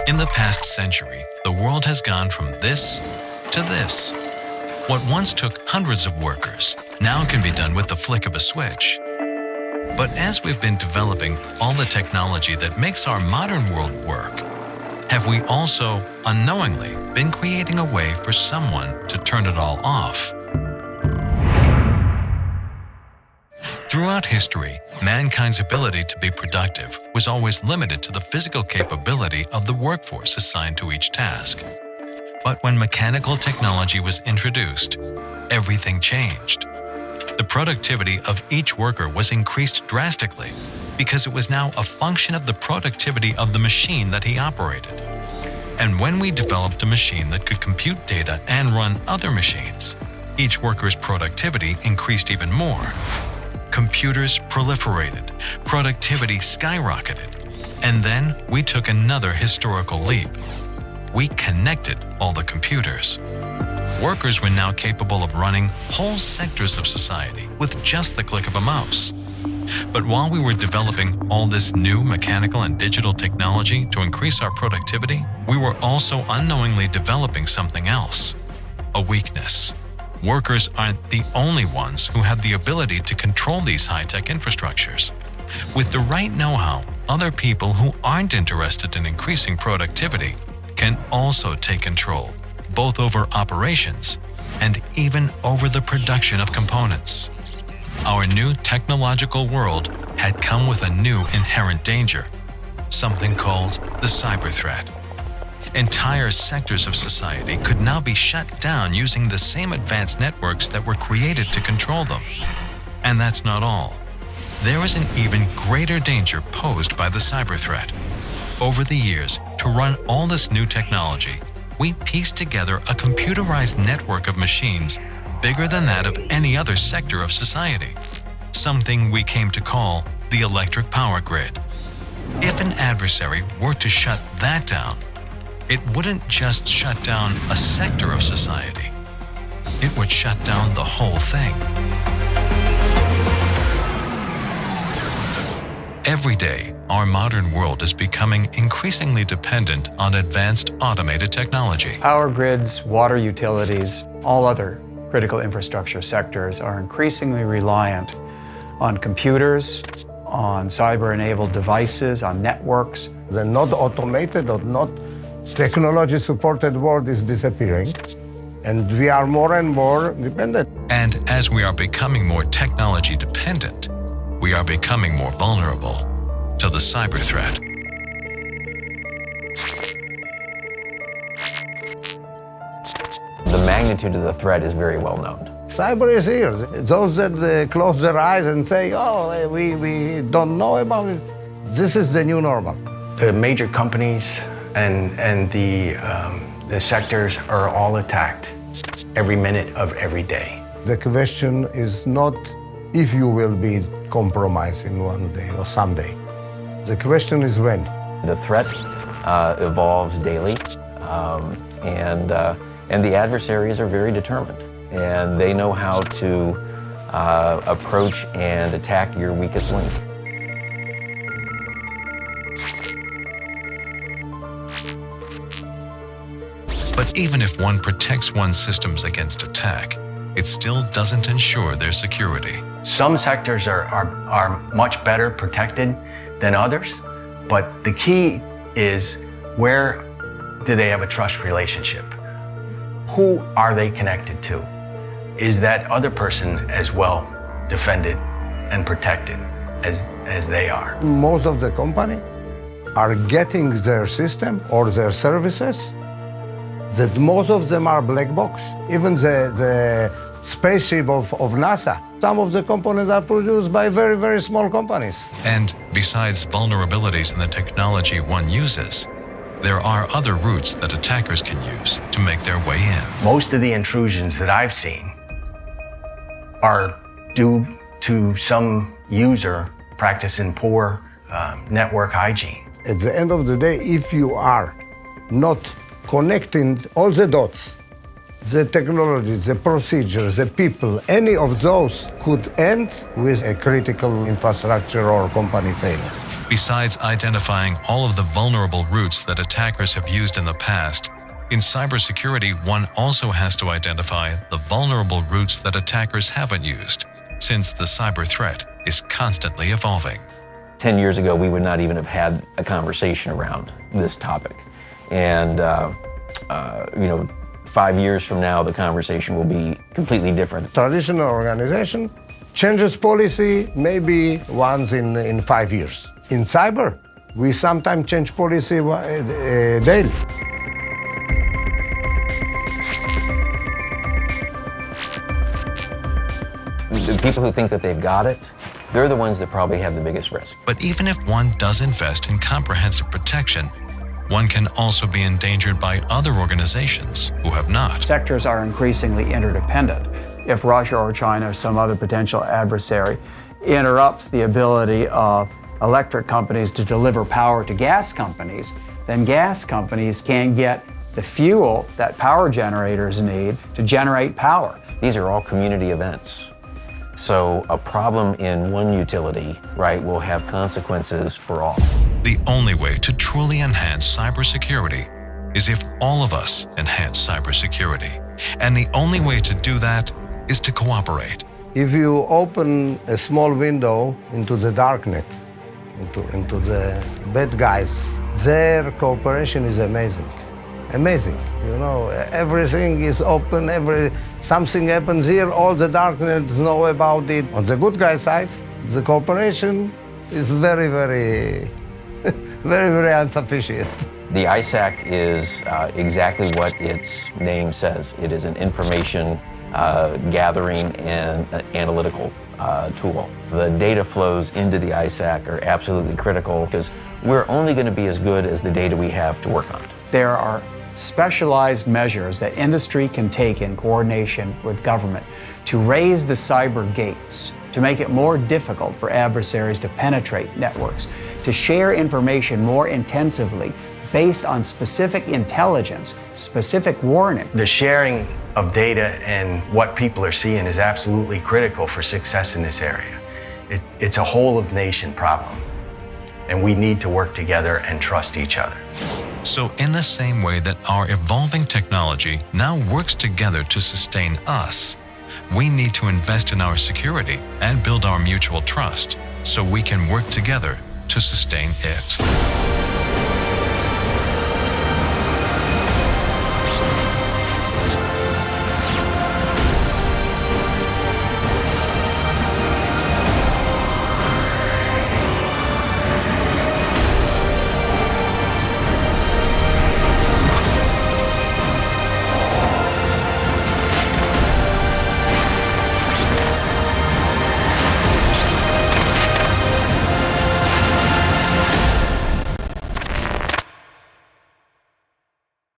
In the past century, the world has gone from this to this. What once took hundreds of workers now can be done with the flick of a switch. But as we've been developing all the technology that makes our modern world work, have we also, unknowingly, been creating a way for someone to turn it all off? Throughout history, mankind's ability to be productive was always limited to the physical capability of the workforce assigned to each task. But when mechanical technology was introduced, everything changed. The productivity of each worker was increased drastically because it was now a function of the productivity of the machine that he operated. And when we developed a machine that could compute data and run other machines, each worker's productivity increased even more. Computers proliferated, productivity skyrocketed, and then we took another historical leap. We connected all the computers. Workers were now capable of running whole sectors of society with just the click of a mouse. But while we were developing all this new mechanical and digital technology to increase our productivity, we were also unknowingly developing something else, a weakness. Workers aren't the only ones who have the ability to control these high-tech infrastructures. With the right know-how, other people who aren't interested in increasing productivity can also take control, both over operations and even over the production of components. Our new technological world had come with a new inherent danger, something called the cyber threat. Entire sectors of society could now be shut down using the same advanced networks that were created to control them. And that's not all. There is an even greater danger posed by the cyber threat. Over the years, to run all this new technology, we pieced together a computerized network of machines bigger than that of any other sector of society, something we came to call the electric power grid. If an adversary were to shut that down, it wouldn't just shut down a sector of society. It would shut down the whole thing. Every day, our modern world is becoming increasingly dependent on advanced automated technology. Power grids, water utilities, all other critical infrastructure sectors are increasingly reliant on computers, on cyber-enabled devices, on networks. The not automated or not technology-supported world is disappearing, and we are more and more dependent. And as we are becoming more technology dependent, we are becoming more vulnerable to the cyber threat. The magnitude of the threat is very well known. Cyber is here. Those that close their eyes and say, oh, we don't know about it, this is the new normal. The major companies and the sectors are all attacked every minute of every day. The question is not if you will be compromised in one day or someday. The question is when. The threat evolves daily, and the adversaries are very determined, and they know how to approach and attack your weakest link. But even if one protects one's systems against attack, it still doesn't ensure their security. Some sectors are much better protected than others, but the key is, where do they have a trust relationship? Who are they connected to? Is that other person as well defended and protected as they are? Most of the company are getting their system or their services that most of them are black box. Even the spaceship of NASA, some of the components are produced by very, very small companies. And besides vulnerabilities in the technology one uses, there are other routes that attackers can use to make their way in. Most of the intrusions that I've seen are due to some user practicing poor network hygiene. At the end of the day, if you are not connecting all the dots, the technology, the procedures, the people, any of those could end with a critical infrastructure or company failure. Besides identifying all of the vulnerable routes that attackers have used in the past, in cybersecurity, one also has to identify the vulnerable routes that attackers haven't used, since the cyber threat is constantly evolving. 10 years ago, we would not even have had a conversation around this topic. And, 5 years from now, the conversation will be completely different. Traditional organization changes policy maybe once in 5 years. In cyber, we sometimes change policy daily. The people who think that they've got it, they're the ones that probably have the biggest risk. But even if one does invest in comprehensive protection, one can also be endangered by other organizations who have not. Sectors are increasingly interdependent. If Russia or China or some other potential adversary interrupts the ability of electric companies to deliver power to gas companies, then gas companies can get the fuel that power generators need to generate power. These are all community events. So a problem in one utility, right, will have consequences for all. The only way to truly enhance cybersecurity is if all of us enhance cybersecurity. And the only way to do that is to cooperate. If you open a small window into the darknet, into the bad guys, their cooperation is amazing. Amazing. You know, everything is open, something happens here, all the darknet know about it. On the good guy side, the cooperation is very, very, very, very insufficient. The ISAC is exactly what its name says. It is an information gathering and analytical tool. The data flows into the ISAC are absolutely critical because we're only going to be as good as the data we have to work on. There are specialized measures that industry can take in coordination with government to raise the cyber gates, to make it more difficult for adversaries to penetrate networks, to share information more intensively based on specific intelligence, specific warning. The sharing of data and what people are seeing is absolutely critical for success in this area. It's a whole of nation problem, and we need to work together and trust each other. So in the same way that our evolving technology now works together to sustain us, we need to invest in our security and build our mutual trust so we can work together to sustain it.